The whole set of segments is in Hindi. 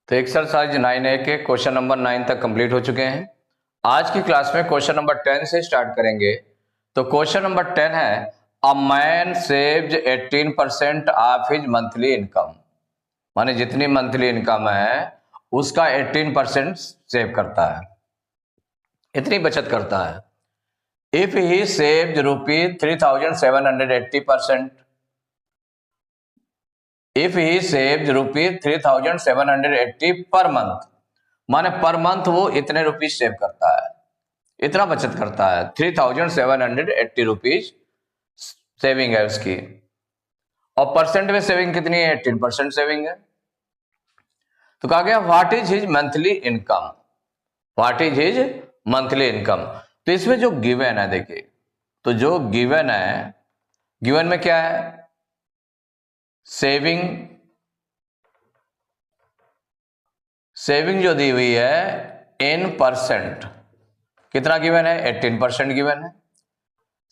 तो एक्सरसाइज 9A के क्वेश्चन नंबर 9 तक कंप्लीट हो चुके हैं। आज की क्लास में क्वेश्चन नंबर 10 से स्टार्ट करेंगे। तो क्वेश्चन नंबर 10 है, अ man saved 18% of his monthly income. माने जितनी मंथली इनकम है उसका 18% सेव करता है, इतनी बचत करता है। If he saved ₹3,780%, if he saved ₹3,780 per month, माने पर मंथ वो इतने रुपीज सेव करता है, इतना बचत करता है। 3,780 रुपीज सेविंग है उसकी। और परसेंट में सेविंग कितनी है? 18% सेविंग है। तो कहा गया what is his monthly income, what is his monthly income. तो इसमें जो गिवन है, देखिए तो जो गिवन है, गिवन में क्या है? सेविंग, सेविंग जो दी हुई है इन परसेंट, कितना गिवन है? 18% गिवन है।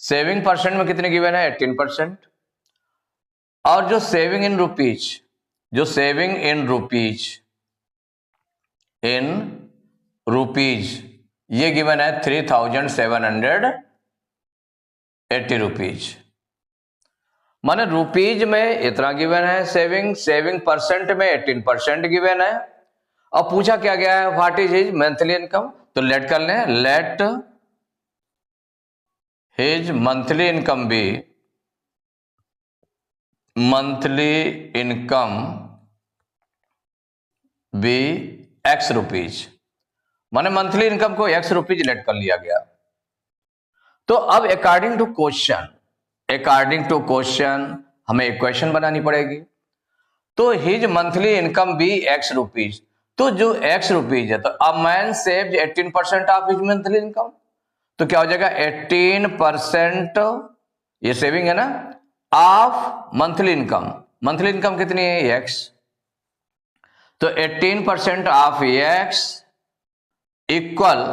सेविंग परसेंट में कितने गिवन है? 18%। और जो सेविंग इन रुपीज, जो saving in rupees, in rupees ये गिवन है 3,780 रुपीज। माने रुपीज में इतना गिवन है सेविंग, सेविंग परसेंट में 18% गिवन है। अब पूछा क्या गया है? What is his monthly income. तो लेट कर लें, let his monthly income be, monthly income be X rupees. माने मंथली इनकम को एक्स रुपीज लेट कर लिया गया। तो अब according to question, according to question हमें इक्वेशन बनानी पड़ेगी। तो his monthly income be X rupees, तो जो एक्स रुपीज है, तो a man saved 18% of his monthly income. तो क्या हो जाएगा? 18% ये सेविंग है ना, of monthly income. Monthly income कितनी है? एक्स। तो 18% ऑफ एक्स इक्वल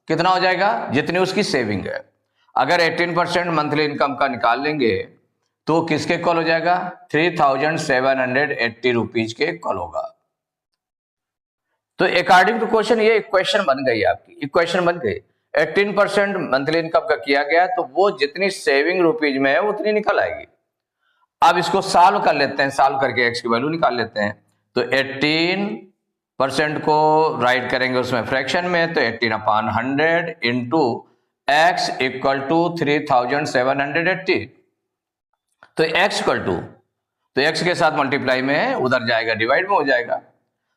कितना हो जाएगा? जितनी उसकी सेविंग है। अगर 18% मंथली इनकम का निकाल लेंगे तो किसके इक्वल हो जाएगा? 3,780 रुपीज के इक्वल होगा। तो अकॉर्डिंग टू क्वेश्चन ये इक्वेशन बन गई, आपकी इक्वेशन बन गई। 18% मंथली इनकम का किया गया तो वो जितनी सेविंग रुपीज में है उतनी निकल आएगी। अब इसको सॉल्व कर लेते हैं, सॉल्व करके एक्स की वैल्यू निकाल लेते हैं। तो 18% को राइट करेंगे उसमें फ्रैक्शन में, तो 18/100 इंटू एक्स इक्वल टू 3,780। तो एक्स इक्वल टू, तो एक्स के साथ मल्टीप्लाई में उधर जाएगा, डिवाइड में हो जाएगा।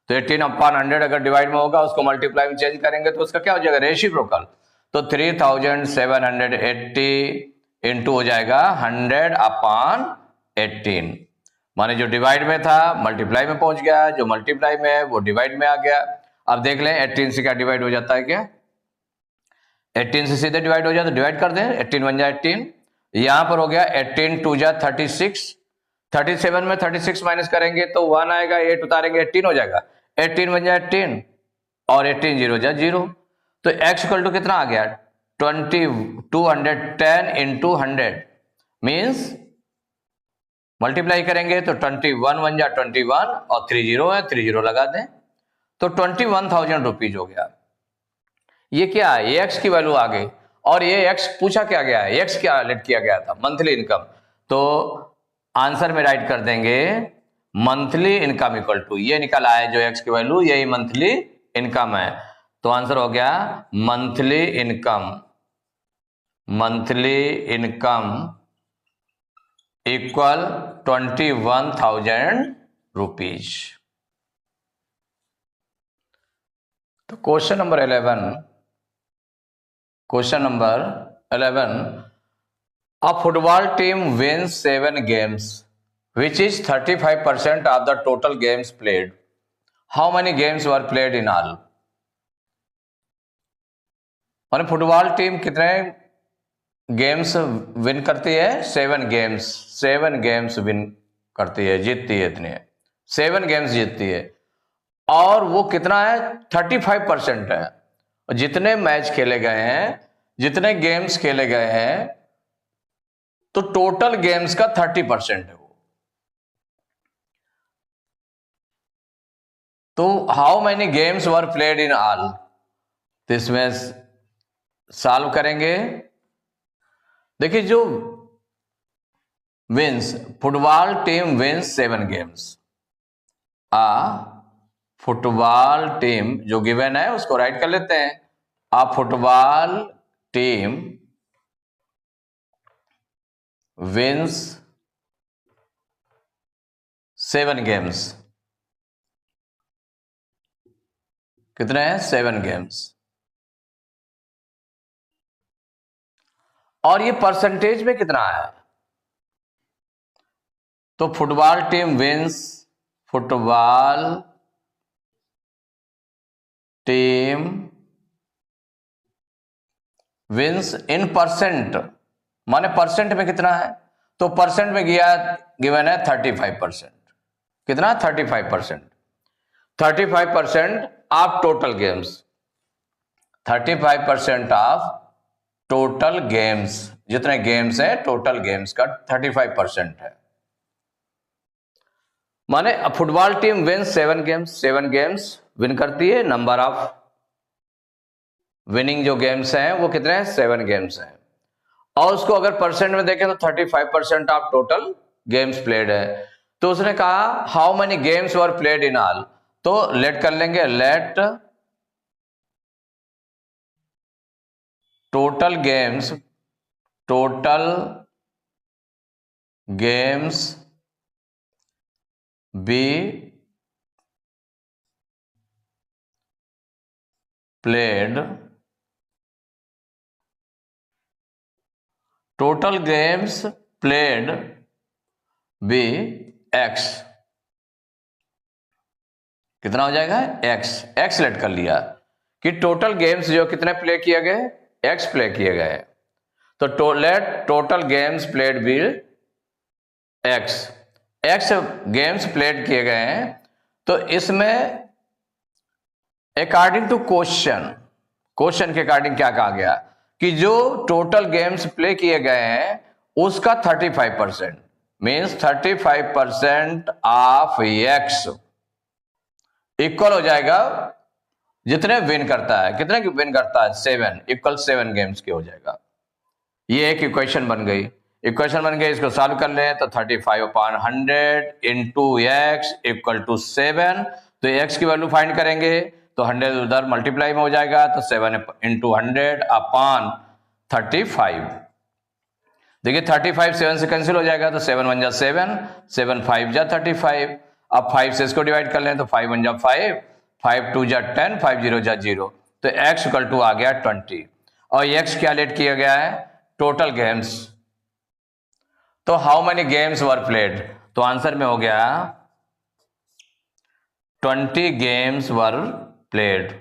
तो 18/100 अगर डिवाइड में होगा उसको मल्टीप्लाई में चेंज करेंगे तो उसका क्या हो जाएगा? रेसिप्रोकल। तो 3,780 इंटू हो जाएगा 100/18, माने जो डिवाइड में था मल्टीप्लाई में पहुंच गया, जो मल्टीप्लाई में है वो डिवाइड में आ गया। अब देख लें 18 से क्या डिवाइड हो जाता है? क्या 18 से सीधे डिवाइड हो जाता है? डिवाइड कर दें, 18 बन जाए 18। यहां पर हो गया 18 2 जा 36, 37 में 36 माइनस करेंगे तो 1 आएगा, 8 उतारेंगे 18 हो जाएगा, 18 बन जाए 18 और 18 0 जा 0। तो x इक्वल टू कितना आ गया? 210 इंटू 100 मीन्स मल्टीप्लाई करेंगे तो 21 बन जा 21 और 30 है, 30 लगा दें तो 21,000 रुपीज हो गया। ये क्या है? ये एक्स की वैल्यू आ गई। और ये एक्स पूछा क्या गया है? एक्स क्या लेट किया गया था? Monthly income. तो आंसर में राइट कर देंगे मंथली इनकम इक्वल टू, ये निकल आया जो एक्स की वैल्यू, यही मंथली इनकम है। तो आंसर हो गया monthly income, monthly income equal 21,000 rupees. तो question number 11, question number 11, a football team wins 7 games which is 35% of the total games played. How many games were played in all? माने फुटबॉल टीम कितने गेम्स विन करती है? 7 गेम्स, 7 गेम्स विन करती है, जीतती है, इतने 7 गेम्स जीतती है। और वो कितना है? 35% है। जितने मैच खेले गए हैं, जितने गेम्स खेले गए हैं, तो टोटल गेम्स का 30% है वो। तो how many games were played in all, तो इसमें सॉल्व करेंगे। देखिए जो wins, football team wins 7 games, a football team जो गिवन है उसको राइट कर लेते हैं। A football team wins 7 games, कितने हैं 7 गेम्स, और ये परसेंटेज में कितना है, तो football team wins, football team wins in percent, माने परसेंट में कितना है, तो परसेंट में गिवन है 35%, कितना 35%, 35% of total games, 35% of total games, जितने गेम्स है टोटल गेम्स का 35% है। माने football team wins 7 games, 7 games win करती है, नंबर ऑफ विनिंग जो गेम्स हैं वो कितने हैं 7 गेम्स हैं, और उसको अगर परसेंट में देखें तो 35% ऑफ टोटल गेम्स प्लेड है। तो उसने कहा how many games were played in all, तो लेट कर लेंगे, let total games be played, total games played be X, कितना हो जाएगा एक्स लेट कर लिया कि टोटल गेम्स जो कितने प्ले किए गए, एक्स प्ले किए गए, तो let total games played be X games played किए गए हैं। तो इसमें अकॉर्डिंग टू क्वेश्चन के अकॉर्डिंग क्या कहा गया कि जो टोटल गेम्स प्ले किए गए हैं उसका 35% मीन्स 35% ऑफ एक्स इक्वल हो जाएगा जितने विन करता है, कितने की विन करता है 7, इक्वल 7 गेम्स के हो जाएगा। ये एक इक्वेशन बन गई, इसको सॉल्व कर ले तो 35/100 इंटू एक्स इक्वल टू 7, तो एक्स की वैल्यू फाइंड करेंगे तो 100 उधर मल्टीप्लाई में हो जाएगा, तो 7 इंटू 100/35। देखिए 35 7 से कैंसिल हो जाएगा, तो 7 1 जा 7, 7 5 जा 35, अब 5 से इसको डिवाइड कर लें तो 5 1 जा 5, 5 2 जा 10, 5 0 जा 0, तो x इक्वल टू आ गया 20, और x क्या लेट किया गया है टोटल गेम्स, तो how many games were played, तो आंसर में हो गया 20 games were played,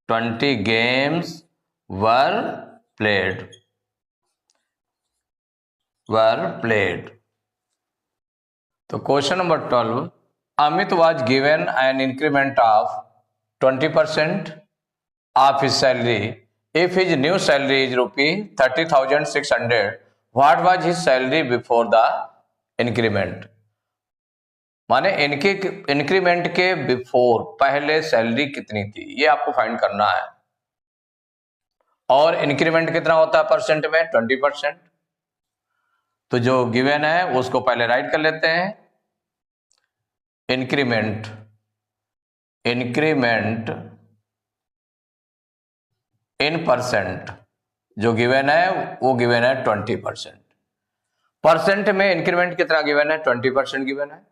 20 games were played तो question number 12, Amit was given an increment of 20% of his salary if his new salary is rupee 30,600, what was his salary before the increment, माने इनके इंक्रीमेंट के बिफोर पहले सैलरी कितनी थी ये आपको फाइंड करना है, और इंक्रीमेंट कितना होता है परसेंट में 20%, तो जो गिवन है उसको पहले राइट कर लेते हैं, इंक्रीमेंट इन परसेंट जो गिवन है वो गिवन है 20%, परसेंट में इंक्रीमेंट कितना गिवन है 20% गिवन है,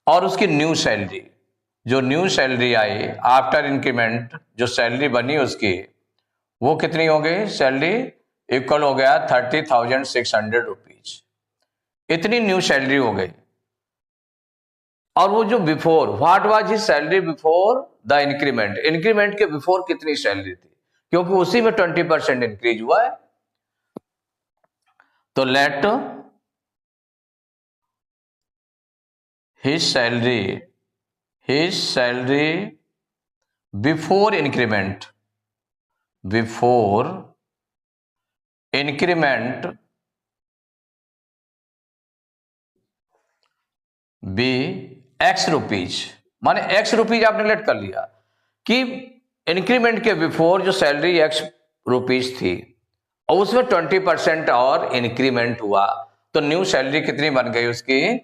और उसकी न्यू सैलरी, जो न्यू सैलरी आई आफ्टर इंक्रीमेंट जो सैलरी बनी उसकी वो कितनी हो गई, सैलरी इक्वल हो गया 30,600 रुपीज, इतनी न्यू सैलरी हो गई। और वो जो before what was his salary before the increment, increment के बिफोर कितनी सैलरी थी, क्योंकि उसी में 20% इंक्रीज हुआ है, तो let his salary before increment be X rupees, माने एक्स रुपीज आपने लेट कर लिया कि इंक्रीमेंट के बिफोर जो सैलरी एक्स रुपीज थी और उसमें 20% और इंक्रीमेंट हुआ तो न्यू सैलरी कितनी बन गई उसकी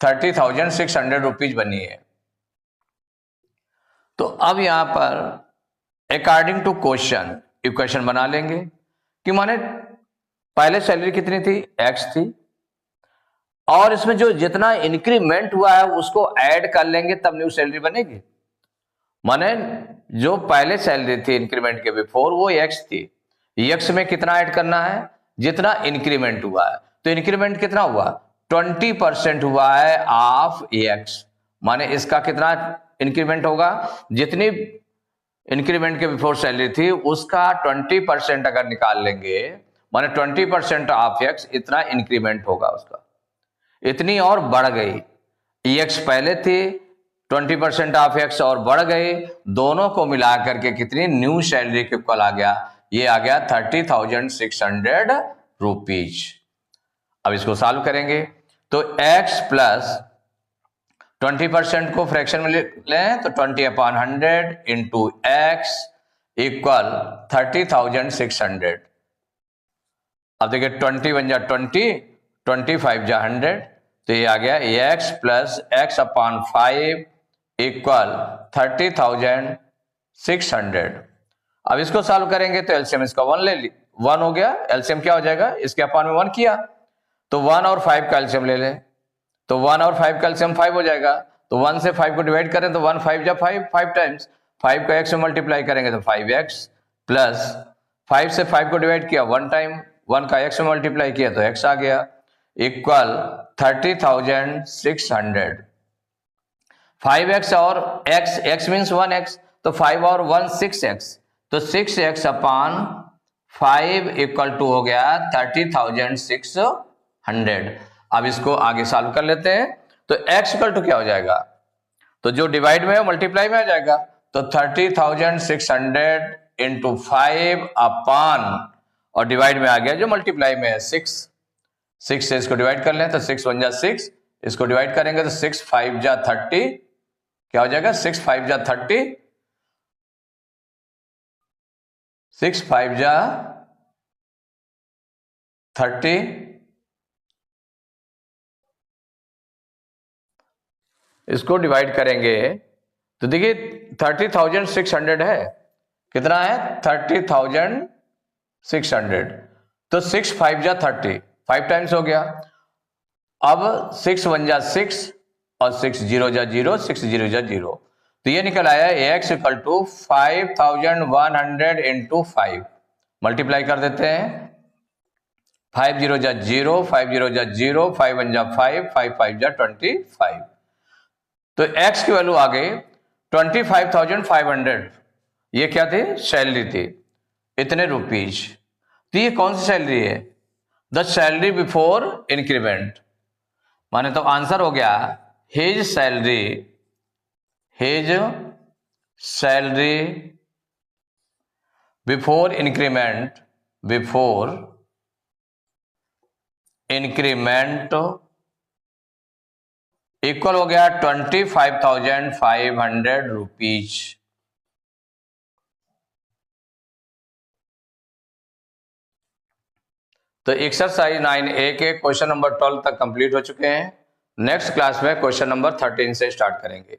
30,600 रुपीज बनी है। तो अब यहां पर अकॉर्डिंग टू क्वेश्चन इक्वेशन बना लेंगे कि माने पहले सैलरी कितनी थी एक्स थी और इसमें जो जितना इंक्रीमेंट हुआ है उसको ऐड कर लेंगे तब न्यू सैलरी बनेगी। माने जो पहले सैलरी थी इंक्रीमेंट के बिफोर वो एक्स थी, एक्स में कितना ऐड करना है जितना इंक्रीमेंट हुआ है। तो इंक्रीमेंट कितना हुआ 20% हुआ है ऑफ एक्स, माने इसका कितना इंक्रीमेंट होगा जितनी इंक्रीमेंट के बिफोर सैलरी थी उसका 20% अगर निकाल लेंगे माने 20% ऑफ एक्स इतना इंक्रीमेंट होगा उसका, इतनी और बढ़ गई एक्स पहले थी 20% ऑफ एक्स और बढ़ गई, दोनों को मिला करके कितनी न्यू सैलरी के इक्वल आ गया, ये आ गया 30,600 रुपीज। अब इसको सॉल्व करेंगे तो x प्लस 20% को फ्रैक्शन में लें तो 20/100 इंटू एक्स इक्वल 30,600। अब देखिए 20 बन जा 20, 25 जा 100 तो ये आ गया x प्लस x/5 इक्वल 30,600। अब इसको सॉल्व करेंगे तो एलसीएम इसका 1 ले ली, 1 हो गया, एलसीएम क्या हो जाएगा इसके अपॉन में 1 किया तो 1 और 5 का एलसीएम ले लें तो 1 और 5 का एलसीएम 5 हो जाएगा। तो 1 से 5 को डिवाइड करें तो 1 5 जा 5, 5 टाइम्स 5 को x से मल्टीप्लाई करेंगे तो 5x प्लस 5 से 5 को डिवाइड किया 1 टाइम, 1 का x से मल्टीप्लाई किया तो x आ गया इक्वल 30,600। 5x और x मीन्स 1x तो 5 और 1 6x तो 6x/5 इक्वल टू हो गया 30,600। अब इसको आगे सॉल्व कर लेते हैं तो x इक्वल टू क्या हो जाएगा, तो जो डिवाइड में है मल्टीप्लाई में आ जाएगा तो 30,600 इंटू 5 अपॉन और डिवाइड में आ गया जो मल्टीप्लाई में है 6 से इसको डिवाइड कर लें तो 6 1 जा 6, इसको डिवाइड करेंगे तो 6 5 जा 30, क्या हो जाएगा 6 5 जा 30, 6 5 जा 30, इसको डिवाइड करेंगे तो देखिए 30,600 है, कितना है 30,600 तो 6 5 जा 30, 5 टाइम्स हो गया। अब 6 1 जा 6 और 6 0 जा 0, 6 0 जा 0 तो ये निकल आया x equal to 5,100 into 5, multiply कर देते हैं 5 0 जा 0, 5 0 जा 0, 5 1 जा 5, 5 5 जा 25 तो x की वैल्यू आ गई 25,500। ये क्या थी सैलरी थी इतने रुपीज, तो ये कौन सी सैलरी है द सैलरी बिफोर इंक्रीमेंट, माने तो आंसर हो गया his salary before increment equal हो गया 25,500 रुपीज। तो एक्सरसाइज 9A के क्वेश्चन नंबर 12 तक कंप्लीट हो चुके हैं। नेक्स्ट क्लास में क्वेश्चन नंबर 13 से स्टार्ट करेंगे।